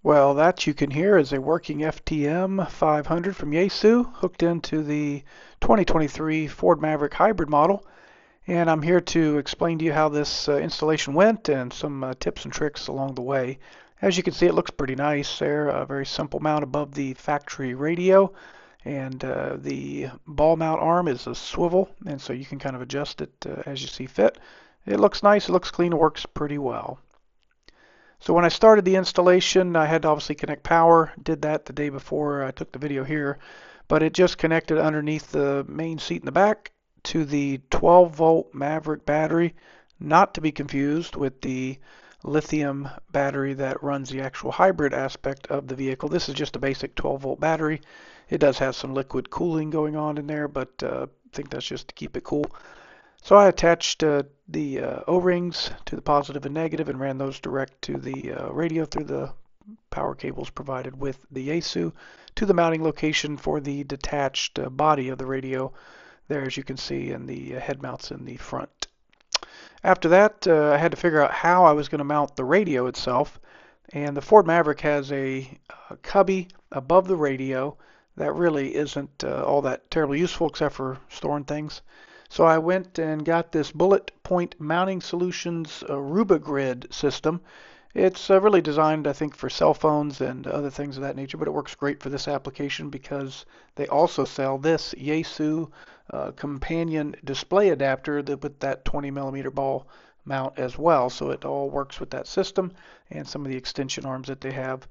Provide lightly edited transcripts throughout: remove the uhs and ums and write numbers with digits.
Well, that you can hear is a working FTM500 from Yaesu hooked into the 2023 Ford Maverick hybrid model. And I'm here to explain to you how this installation went and some tips and tricks along the way. As you can see, it looks pretty nice there. A very simple mount above the factory radio. And the ball mount arm is a swivel, and so you can kind of adjust it as you see fit. It looks nice, it looks clean, it works pretty well. So when I started the installation, I had to obviously connect power. Did that the day before I took the video here, but it just connected underneath the main seat in the back to the 12-volt Maverick battery, not to be confused with the lithium battery that runs the actual hybrid aspect of the vehicle. This is just a basic 12-volt battery. It does have some liquid cooling going on in there, but I think that's just to keep it cool. So I attached the O-rings to the positive and negative and ran those direct to the radio through the power cables provided with the Yaesu to the mounting location for the detached body of the radio there, as you can see, and the head mounts in the front. After that, I had to figure out how I was going to mount the radio itself, and the Ford Maverick has a cubby above the radio that really isn't all that terribly useful except for storing things. So I went and got this Bullet Point Mounting Solutions RubiGrid system. It's really designed, I think, for cell phones and other things of that nature, but it works great for this application because they also sell this Yaesu companion display adapter with that 20 millimeter ball mount as well. So it all works with that system and some of the extension arms that they have.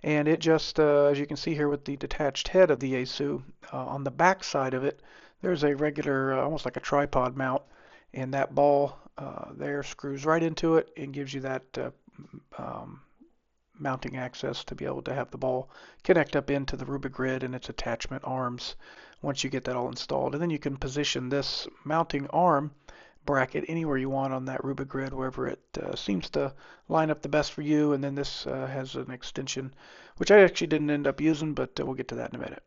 And it just, as you can see here with the detached head of the Yaesu, on the back side of it, there's a regular, almost like a tripod mount, and that ball there screws right into it and gives you that mounting access to be able to have the ball connect up into the RubiGrid and its attachment arms once you get that all installed. And then you can position this mounting arm bracket anywhere you want on that RubiGrid, wherever it seems to line up the best for you. And then this has an extension, which I actually didn't end up using, but we'll get to that in a minute.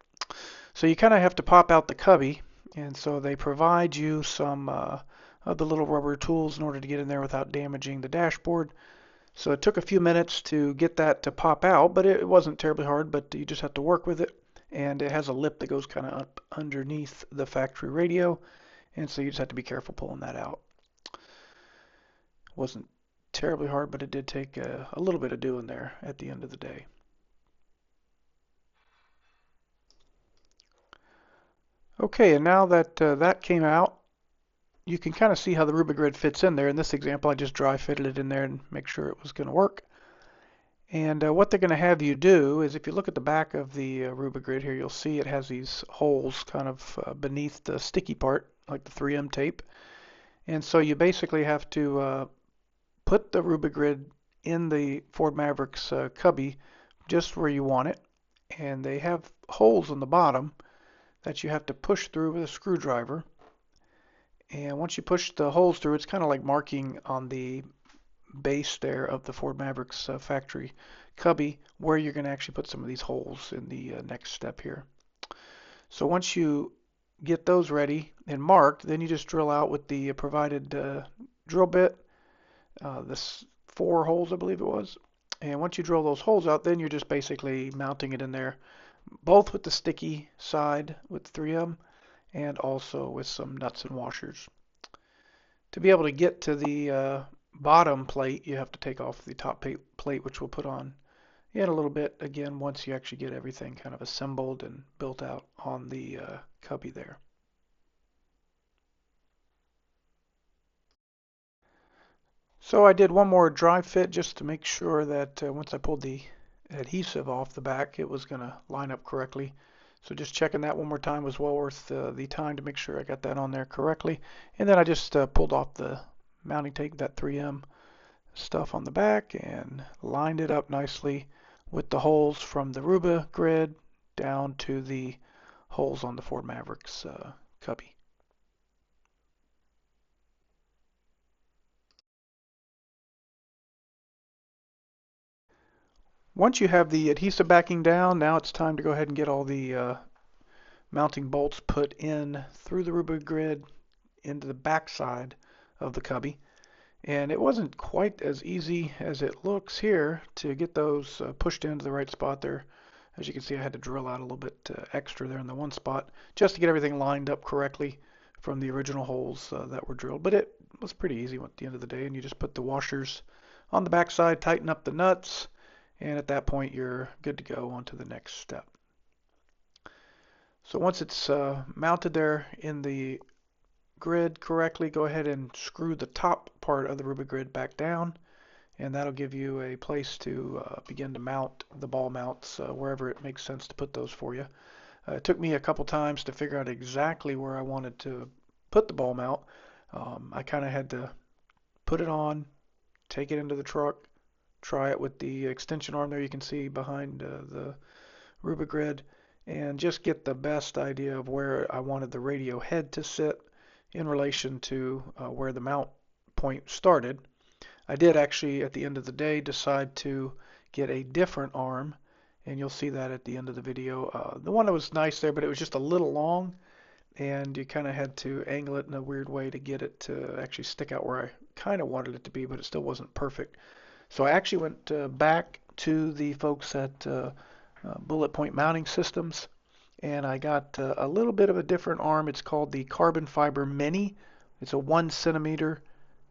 So you kind of have to pop out the cubby, and so they provide you some of the little rubber tools in order to get in there without damaging the dashboard. So it took a few minutes to get that to pop out, but it wasn't terribly hard, but you just have to work with it. And it has a lip that goes kind of up underneath the factory radio, and so you just have to be careful pulling that out. Wasn't terribly hard, but it did take a little bit of doing there at the end of the day. Okay, and now that that came out, you can kind of see how the RubiGrid fits in there. In this example, I just dry fitted it in there and make sure it was going to work. And what they're going to have you do is, if you look at the back of the RubiGrid here, you'll see it has these holes kind of beneath the sticky part, like the 3M tape. And so you basically have to put the RubiGrid in the Ford Maverick's cubby just where you want it. And they have holes on the bottom that you have to push through with a screwdriver. And once you push the holes through, it's kind of like marking on the base there of the Ford Maverick's factory cubby where you're going to actually put some of these holes in the next step here. So once you get those ready and marked, then you just drill out with the provided drill bit, this 4 holes I believe it was. And once you drill those holes out, then you're just basically mounting it in there, both with the sticky side with 3M and also with some nuts and washers. To be able to get to the bottom plate, you have to take off the top plate, which we'll put on in a little bit again once you actually get everything kind of assembled and built out on the cubby there. So I did one more dry fit just to make sure that once I pulled the adhesive off the back, it was going to line up correctly. So just checking that one more time was well worth the time to make sure I got that on there correctly. And then I just pulled off the mounting tape, that 3M stuff on the back, and lined it up nicely with the holes from the RubiGrid down to the holes on the Ford Maverick's cubby. Once you have the adhesive backing down, now it's time to go ahead and get all the mounting bolts put in through the RubiGrid into the back side of the cubby. And it wasn't quite as easy as it looks here to get those pushed into the right spot there. As you can see, I had to drill out a little bit extra there in the one spot just to get everything lined up correctly from the original holes that were drilled. But it was pretty easy at the end of the day, and you just put the washers on the back side, tighten up the nuts, and at that point you're good to go on to the next step. So once it's mounted there in the grid correctly, go ahead and screw the top part of the RubiGrid back down, and that'll give you a place to begin to mount the ball mounts wherever it makes sense to put those for you. It took me a couple times to figure out exactly where I wanted to put the ball mount. I kind of had to put it on, take it into the truck, try it with the extension arm there you can see behind the RubiGrid, and just get the best idea of where I wanted the radio head to sit in relation to where the mount point started. I did actually, at the end of the day, decide to get a different arm, and you'll see that at the end of the video. The one that was nice there, but it was just a little long, and you kind of had to angle it in a weird way to get it to actually stick out where I kind of wanted it to be, but it still wasn't perfect. So I actually went back to the folks at Bullet Point Mounting Systems, and I got a little bit of a different arm. It's called the Carbon Fiber Mini. It's a 1 centimeter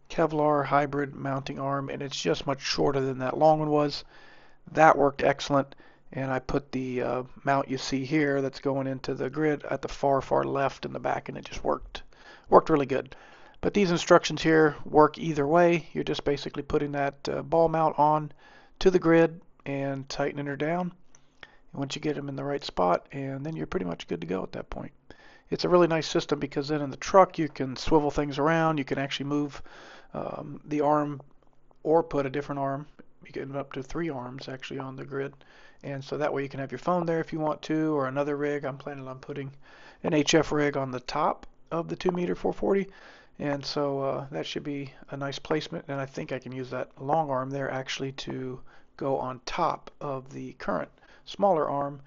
Kevlar hybrid mounting arm, and it's just much shorter than that long one was. That worked excellent, and I put the mount you see here that's going into the grid at the far left in the back, and it just worked really good. But these instructions here work either way. You're just basically putting that ball mount on to the grid and tightening her down once you get them in the right spot, and then you're pretty much good to go at that point. It's a really nice system because then in the truck you can swivel things around. You can actually move the arm or put a different arm. You get up to 3 arms actually on the grid, and so that way you can have your phone there if you want to, or another rig. I'm planning on putting an HF rig on the top of the 2-meter 440, and so that should be a nice placement, and I think I can use that long arm there actually to go on top of the current smaller arm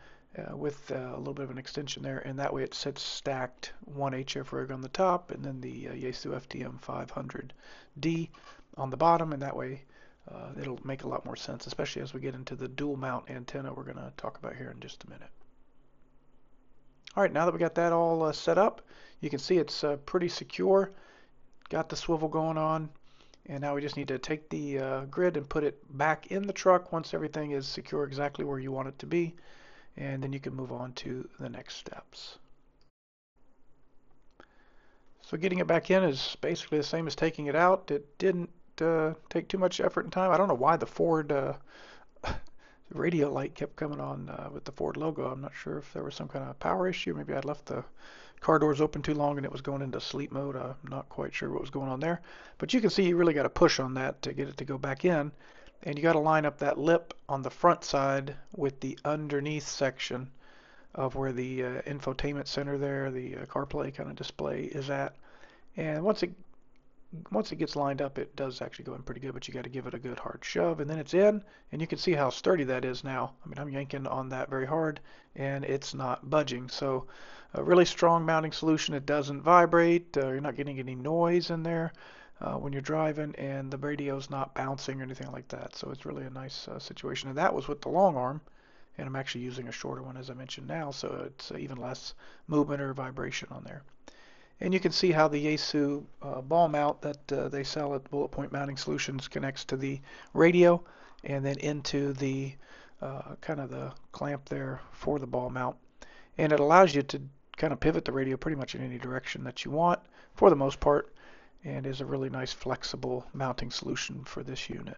with a little bit of an extension there, and that way it sits stacked, one HF rig on the top and then the Yaesu FTM500 on the bottom, and that way it'll make a lot more sense, especially as we get into the dual mount antenna we're going to talk about here in just a minute. Alright, now that we got that all set up, you can see it's pretty secure. Got the swivel going on, and now we just need to take the grid and put it back in the truck once everything is secure exactly where you want it to be, and then you can move on to the next steps. So getting it back in is basically the same as taking it out. It didn't take too much effort and time. I don't know why the Ford radio light kept coming on with the Ford logo. I'm not sure if there was some kind of power issue. Maybe I'd left the car doors open too long and it was going into sleep mode. I'm not quite sure what was going on there. But you can see you really got to push on that to get it to go back in. And you got to line up that lip on the front side with the underneath section of where the infotainment center there, the CarPlay kind of display is at. And once it gets lined up, it does actually go in pretty good, but you got to give it a good hard shove, and then it's in, and you can see how sturdy that is now. I mean, I'm yanking on that very hard, and it's not budging. So a really strong mounting solution. It doesn't vibrate. You're not getting any noise in there when you're driving, and the radio's not bouncing or anything like that. So it's really a nice situation. And that was with the long arm, and I'm actually using a shorter one, as I mentioned now, so it's even less movement or vibration on there. And you can see how the Yaesu ball mount that they sell at Bullet Point Mounting Solutions connects to the radio and then into the kind of the clamp there for the ball mount. And it allows you to kind of pivot the radio pretty much in any direction that you want for the most part, and is a really nice flexible mounting solution for this unit.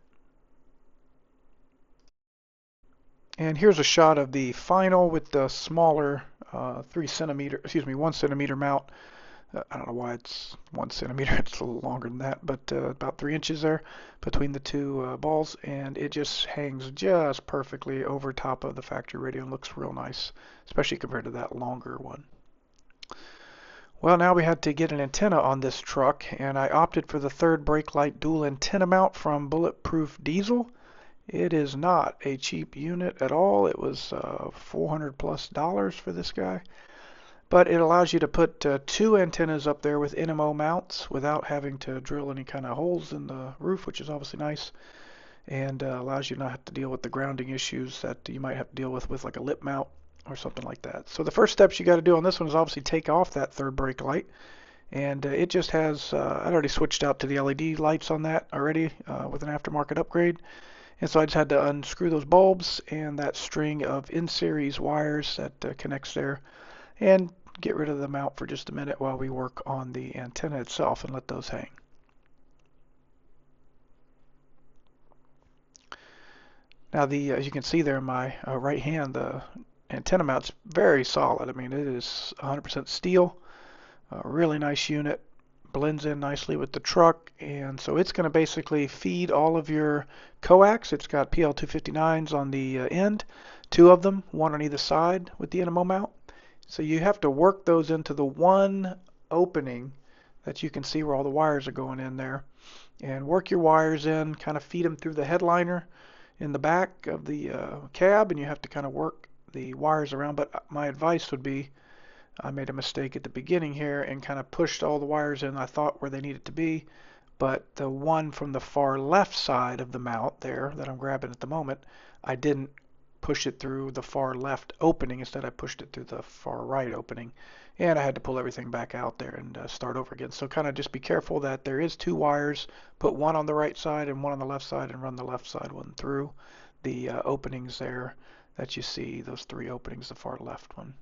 And here's a shot of the final with the smaller 1 centimeter mount. I don't know why it's 1 centimeter, it's a little longer than that, but about 3 inches there between the two balls, and it just hangs just perfectly over top of the factory radio and looks real nice, especially compared to that longer one. Well, now we had to get an antenna on this truck, and I opted for the third brake light dual antenna mount from Bulletproof Diesel. It is not a cheap unit at all. It was $400+ for this guy. But it allows you to put two antennas up there with NMO mounts without having to drill any kind of holes in the roof, which is obviously nice, and allows you not have to deal with the grounding issues that you might have to deal with like a lip mount or something like that. So the first steps you got to do on this one is obviously take off that third brake light, and it just has, I'd already switched out to the LED lights on that already with an aftermarket upgrade, and so I just had to unscrew those bulbs and that string of in-series wires that connects there, and get rid of the mount for just a minute while we work on the antenna itself and let those hang. Now as you can see there in my right hand, the antenna mount's very solid. I mean, it is 100% steel, a really nice unit, blends in nicely with the truck, and so it's going to basically feed all of your coax. It's got PL259s on the end, two of them, one on either side with the NMO mount. So you have to work those into the one opening that you can see where all the wires are going in there, and work your wires in, kind of feed them through the headliner in the back of the cab, and you have to kind of work the wires around. But my advice would be, I made a mistake at the beginning here and kind of pushed all the wires in I thought where they needed to be, but the one from the far left side of the mount there that I'm grabbing at the moment, I didn't push it through the far left opening. Instead, I pushed it through the far right opening, and I had to pull everything back out there and start over again. So kind of just be careful that there is two wires, put one on the right side and one on the left side, and run the left side one through the openings there that you see, those three openings, the far left one.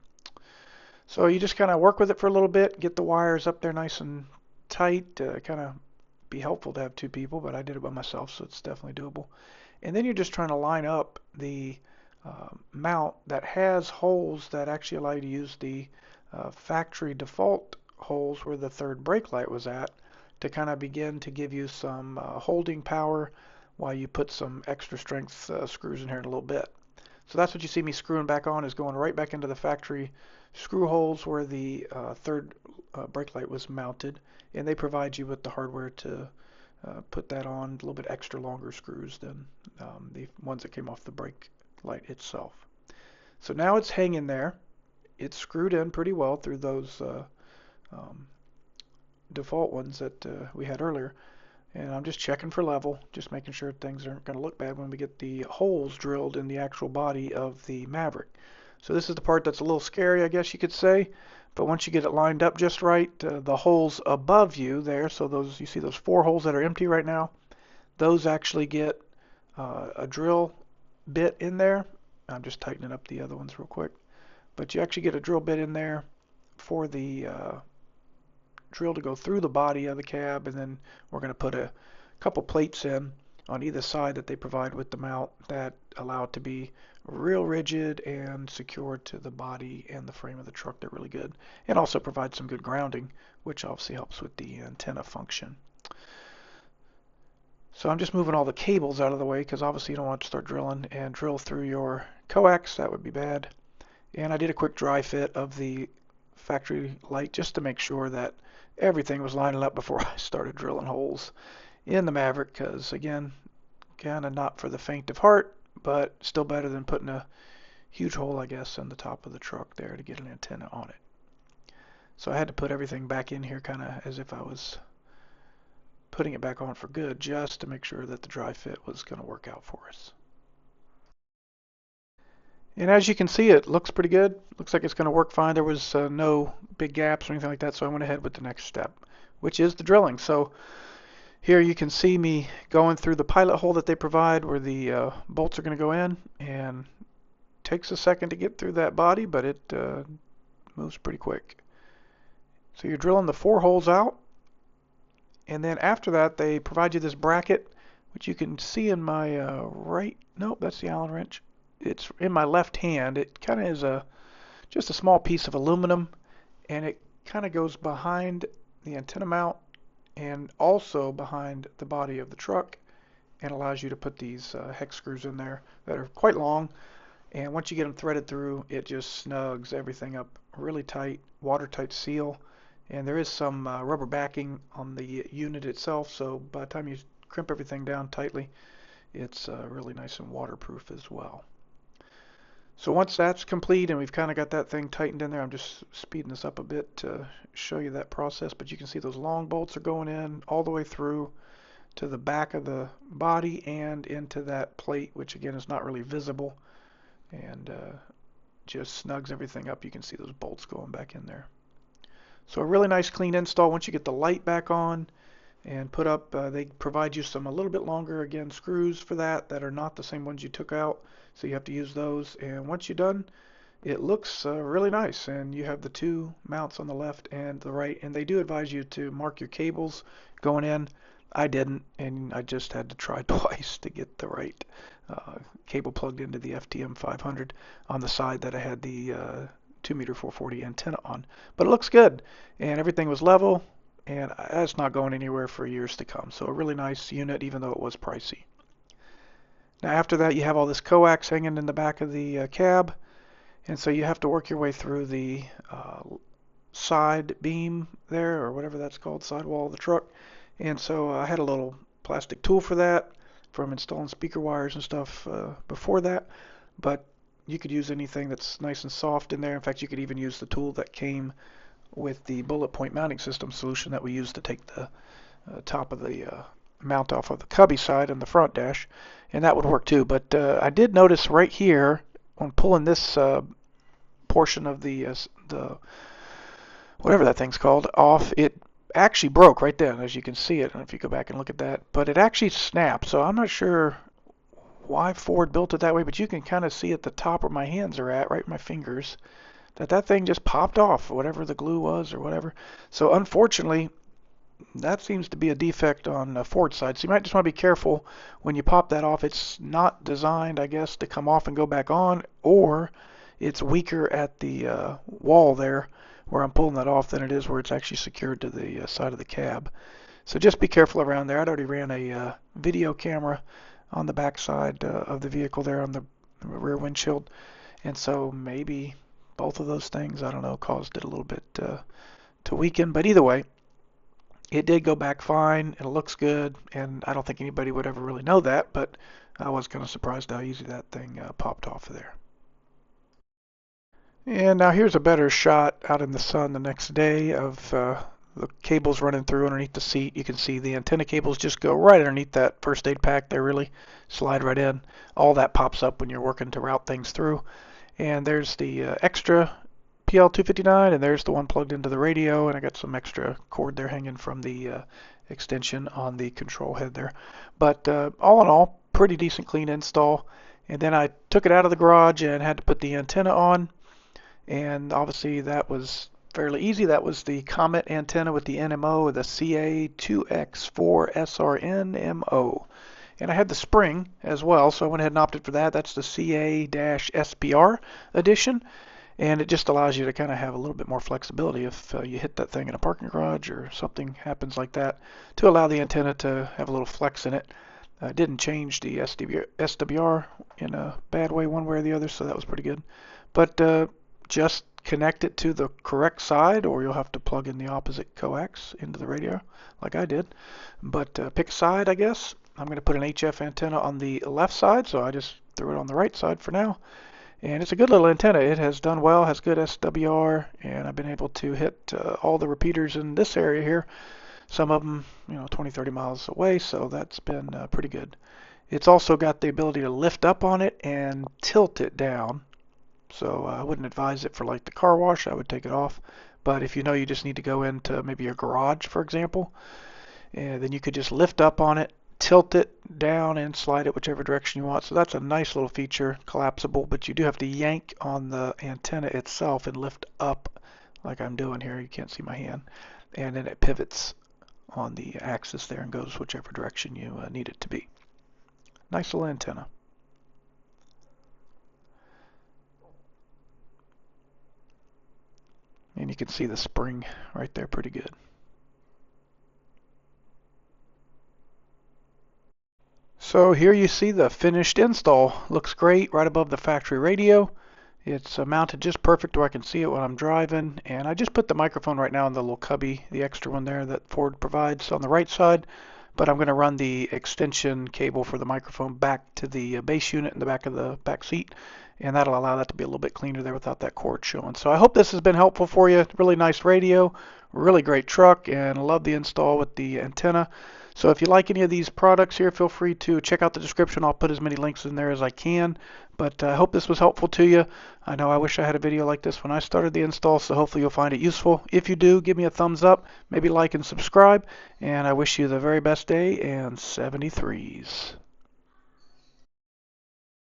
So you just kind of work with it for a little bit, get the wires up there nice and tight. Kind of be helpful to have two people, but I did it by myself, so it's definitely doable. And then you're just trying to line up the mount that has holes that actually allow you to use the factory default holes where the third brake light was at, to kind of begin to give you some holding power while you put some extra strength screws in here in a little bit. So that's what you see me screwing back on, is going right back into the factory screw holes where the third brake light was mounted, and they provide you with the hardware to put that on, a little bit extra longer screws than the ones that came off the brake light itself. So now it's hanging there. It's screwed in pretty well through those default ones that we had earlier. And I'm just checking for level, just making sure things aren't going to look bad when we get the holes drilled in the actual body of the Maverick. So this is the part that's a little scary, I guess you could say. But once you get it lined up just right, the holes above you there, so those, you see those four holes that are empty right now, those actually get a drill bit in there. I'm just tightening up the other ones real quick. But you actually get a drill bit in there for the drill to go through the body of the cab, and then we're going to put a couple plates in on either side that they provide with the mount that allow it to be real rigid and secured to the body and the frame of the truck. They're really good, and also provide some good grounding, which obviously helps with the antenna function. So I'm just moving all the cables out of the way, because obviously you don't want to start drilling and drill through your coax. That would be bad. And I did a quick dry fit of the factory light just to make sure that everything was lining up before I started drilling holes in the Maverick, because again, kind of not for the faint of heart, but still better than putting a huge hole, I guess, in the top of the truck there to get an antenna on it. So I had to put everything back in here kind of as if I was putting it back on for good, just to make sure that the dry fit was going to work out for us. And as you can see, it looks pretty good. Looks like it's going to work fine. There was no big gaps or anything like that, so I went ahead with the next step, which is the drilling. So here you can see me going through the pilot hole that they provide where the bolts are going to go in, and it takes a second to get through that body, but it moves pretty quick. So you're drilling the four holes out, and then after that they provide you this bracket, which you can see in my right, nope, that's the Allen wrench. It's in my left hand. It kind of is just a small piece of aluminum, and it kind of goes behind the antenna mount and also behind the body of the truck, and allows you to put these hex screws in there that are quite long. And once you get them threaded through, it just snugs everything up really tight, watertight seal. And there is some rubber backing on the unit itself, so by the time you crimp everything down tightly, it's really nice and waterproof as well. So once that's complete and we've kind of got that thing tightened in there, I'm just speeding this up a bit to show you that process, but you can see those long bolts are going in all the way through to the back of the body and into that plate, which again is not really visible, and just snugs everything up. You can see those bolts going back in there. So a really nice clean install. Once you get the light back on and put up, they provide you some a little bit longer, again, screws for that are not the same ones you took out, so you have to use those. And once you're done, it looks really nice, and you have the two mounts on the left and the right, and they do advise you to mark your cables going in. I didn't, and I just had to try twice to get the right cable plugged into the FTM500 on the side that I had the 2 meter 440 antenna on. But it looks good, and everything was level, and that's not going anywhere for years to come. So a really nice unit, even though it was pricey. Now after that, you have all this coax hanging in the back of the cab, and so you have to work your way through the side beam there, or whatever that's called, sidewall of the truck. And so I had a little plastic tool for that from installing speaker wires and stuff before that, but you could use anything that's nice and soft in there. In fact, you could even use the tool that came with the bullet point mounting system solution that we used to take the top of the mount off of the cubby side and the front dash, and that would work too. But I did notice right here when pulling this portion of the whatever that thing's called off, it actually broke right then, as you can see it. And if you go back and look at that, but it actually snapped. So I'm not sure why Ford built it that way, but you can kind of see at the top where my hands are at, right, my fingers, that thing just popped off, whatever the glue was or whatever. So unfortunately, that seems to be a defect on the Ford side. So you might just want to be careful when you pop that off. It's not designed, I guess, to come off and go back on, or it's weaker at the wall there where I'm pulling that off than it is where it's actually secured to the side of the cab. So just be careful around there. I'd already ran a video camera on the back side of the vehicle there on the rear windshield, and so maybe both of those things, I don't know, caused it a little bit to weaken. But either way, it did go back fine. It looks good, and I don't think anybody would ever really know that, but I was kind of surprised how easy that thing popped off of there. And now here's a better shot out in the sun the next day of the cables running through underneath the seat. You can see the antenna cables just go right underneath that first aid pack there, really slide right in. All that pops up when you're working to route things through. And there's the extra PL259, and there's the one plugged into the radio, and I got some extra cord there hanging from the extension on the control head there. But all in all, pretty decent clean install. And then I took it out of the garage and had to put the antenna on, and obviously that was fairly easy. That was the Comet antenna with the NMO, the CA-2X4SRNMO. And I had the spring as well, so I went ahead and opted for that. That's the CA-SPR edition, and it just allows you to kind of have a little bit more flexibility if you hit that thing in a parking garage or something happens like that, to allow the antenna to have a little flex in it. Didn't change the SWR in a bad way one way or the other, so that was pretty good. But just connect it to the correct side, or you'll have to plug in the opposite coax into the radio like I did. But pick a side, I guess. I'm going to put an HF antenna on the left side, so I just threw it on the right side for now. And it's a good little antenna. It has done well, has good SWR, and I've been able to hit all the repeaters in this area here. Some of them, 20, 30 miles away, so that's been pretty good. It's also got the ability to lift up on it and tilt it down. So I wouldn't advise it for like the car wash. I would take it off. But if you know you just need to go into maybe your garage, for example, and then you could just lift up on it, tilt it down, and slide it whichever direction you want. So that's a nice little feature, collapsible, but you do have to yank on the antenna itself and lift up like I'm doing here. You can't see my hand. And then it pivots on the axis there and goes whichever direction you need it to be. Nice little antenna. And you can see the spring right there pretty good. So here you see the finished install. Looks great right above the factory radio. It's mounted just perfect where I can see it when I'm driving. And I just put the microphone right now in the little cubby, the extra one there that Ford provides on the right side. but I'm going to run the extension cable for the microphone back to the base unit in the back of the back seat, and that'll allow that to be a little bit cleaner there without that cord showing. So I hope this has been helpful for you. Really nice radio, really great truck, and I love the install with the antenna. So if you like any of these products here, feel free to check out the description. I'll put as many links in there as I can. But I hope this was helpful to you. I know I wish I had a video like this when I started the install, so hopefully you'll find it useful. If you do, give me a thumbs up, maybe like and subscribe. And I wish you the very best day and 73s.